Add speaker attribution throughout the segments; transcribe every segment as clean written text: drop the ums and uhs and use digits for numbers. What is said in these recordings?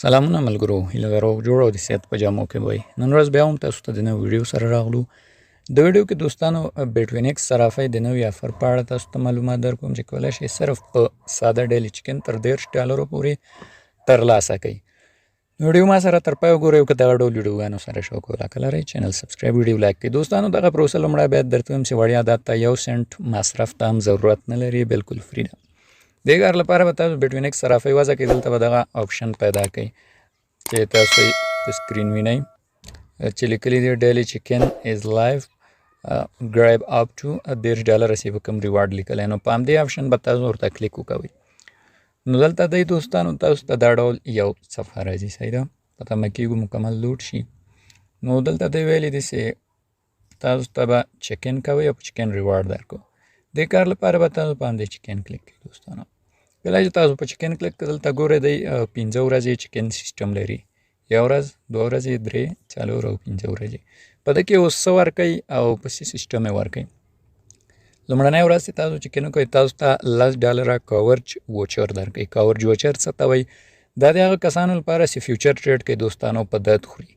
Speaker 1: سلامونه ملګرو، هیله لرو جوړ او د صحت په جامو کې وای. نن ورځ بیا هم تاسو ته د نوې ویډیو سره راغلو. د ویډیو کې دوستانو بیټوینکس صرافۍ د نوې افر په اړه تاسو ته معلومات درکوم چې کولای شئ صرف په ساده ډیلی چکن تر $10 پورې ترلاسه کړئ. ویډیو ما سره تر پای وګورئ او که دغه ډول ویډیوګانو سره شوق ولاکه لرئ چینل سبسکرایب ویډیو لایک کړئ. دوستانو دغه پروسه لومړی باید درته وایم چې وړیا عادت ته 1 سنټ مصرف ته هم ضرورت نه لري، بالکل فری ده. د کار لپاره به تاسو بیټوینکس صرافۍ وضع کړئ. دلته به دغه آپشن پیدا کړئ چې تاسو په سکرین وینئ چې لیکلي دی ډیلی چکن از لایف ګراب اپ ټو $10 رسي په کوم ریوارډ لیکلی، نو په همدې آپشن به تاسو ورته کلیک وکوئ. نو دلته دی دوستانو تاسو ته دا ډول یو صفحه راځي، صحیح ده، په تمه کېږو مکمل لوډ شي. نو دلته دی ویلی دی چې تاسو ته به چکن کوئ او په چکن ریوارډ درکو. د کار لپاره به تاسو په همدې چکن کلیک کړئ. دوستانو کله چې تاسو په چکن کلیک کړئ دلته ګورئ دی 15 ورځې چکن سیسټم لري، 1 ورځ، 2 ورځې، 3، 4 او 5 ورځې. په دې کې اوس څه ورکوئ او په څه سیسټم یې ورکوئ. لومړنۍ ورځ چې تاسو چکن وکړئ تاسو ته $10 کاورج ووچر درکوي. کاورج ووچر څه ته وایي؟ دا د هغه کسانو لپاره چې فیوچر ټریډ کوي دوستانو په درد خوري.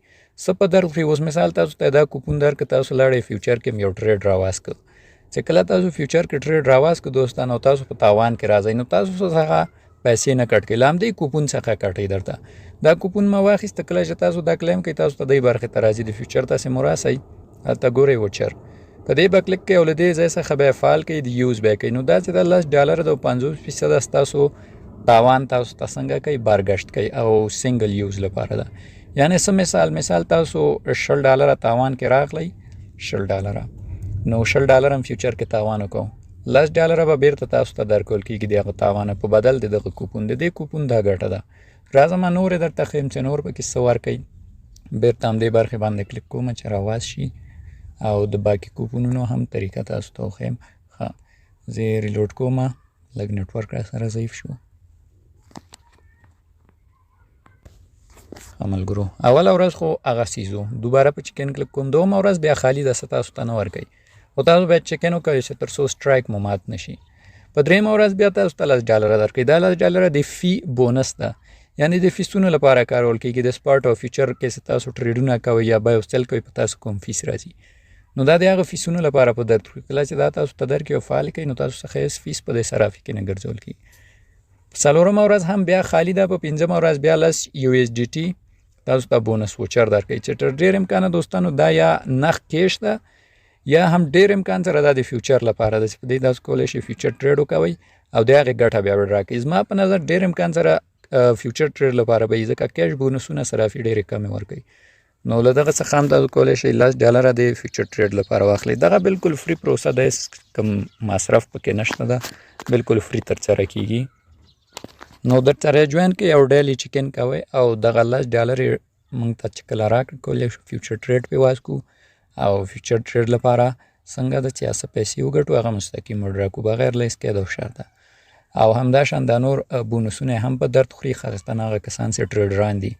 Speaker 1: څه په درد خوري؟ اوس مثال تاسو ته دا کوپون درکړه، تاسو لاړئ فیوچر کې یو ټریډ راواست کړ. چې کله تاسو فیوچر کې ټریډ راواست کړ دوستانو تاسو په تاوان کې راځئ، نو تاسو څخه پیسې نه کټ کړئ، له همدې کوپون څخه کټئ. درته دا کوپون ما واخیسته، کله چې تاسو دا کلیم کوئ تاسو ته دې برخې ته راځي د فیوچر تاسې مو راسئ، هلته ګورئ ووچر، په دې به کلیک کوئ او له دې ځای څخه به یې فعال کوئ، د یوز به یې کوئ. نو دا چې دا $10 د 50% ستاسو تاوان تاسو ته څنګه کوي؟ بارګشت کوي او سنګل یوز لپاره ده. یعنې څه مثال تاسو $10 تاوان کې راغلی، $10 نو $10 هم فیوچر کې تاوان وکړو، $10 به بیرته تاسو ته درکول کېږي د هغه تاوانه په بدل د دغه کوپون. د دې کوپون دا ګټه ده. راځه ما نورې درته ښیم چې نور پکې څه ورکوي. بیرته همدې برخې باندې کلیک کوم چې راواز شي او د باقي کوپونونو هم طریقه تاسو ته وښیم. ښه زه یې ریلوډ کوم، لږ نیټورک را سره ضعیف شو. ملګرو اوله ورځ خو هغه سیز و، دوباره په چکن کلیک کوم. دومه ورځ بیا خالي ده، څه تاسو ته نه ورکوي، خو تاسو باید چکن وکوئ چې تر څو سټرایک مو مات نشي. په درېیمه ورځ بیا تاسو ته $10 درکوي. دا $10 د فی بونس ده، یعنې د فیسونو لپاره کارول کېږي. د سپاټ او فیوچر کې چې تاسو ټریډونه کوئ یا بای او سیل کوئ په تاسو کوم فیس راځي، نو دا د هغه فیسونو لپاره په درد خوري. کله چې دا تاسو ته درکړي او فعال کړئ نو تاسو څخه هېڅ فیس په دې صرافي کې نه ګرځول کېږي. په 4مه ورځ هم بیا خالي ده. په 5مه ورځ بیا $10 تاسو ته بونس ووچر درکوي چې تر ډېر امکانه دوستانو دا یا نغد کیش ده یا هم ډېر امکان سره دا د فیوچر لپاره ده چې په دې تاسو کولی شئ فیوچر ټریډ وکوئ او د هغې ګټه بیا راکوي. زما په نظر ډېر امکان سره فیوچر ټریډ لپاره به وي، ځکه کیش بونسونه صرافي ډېرې کمې ورکوي. نو له دغه څخه هم تاسو کولی شئ $10 د فیوچر ټریډ لپاره واخلئ. دغه بالکل فری پروسه ده، کوم مصرف پکې نشته ده، بالکل فری ترسره کېږي. نو درسره جوین کړئ او ډیلی چکن کوئ او دغه $10 یې موږ ته چې کله راکړه کولی شو فیوچر ټریډ پې واسکو او فیوچر ټریډ لپاره څنګه ده چې څه پیسې وګټو هغه مستقیم ورډرا کړو بغیر له اسکید او شرطه. او همداشان دا نور بونسونه هم په درد خوري، خاصتاً هغه کسان چې ټریډران دي.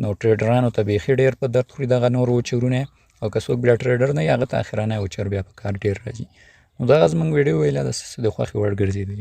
Speaker 1: نو ټریډرانو ته بیخي ډېر په درد خوري دغه نور وچرونه، او که څوک بیا ټریډر نه وي هغه ته اخرنی وچر بیا په کار ډېر راځي. نو دغه زموږ ویډیو ویله ده چې د خوښې وړ ګرځېدلي.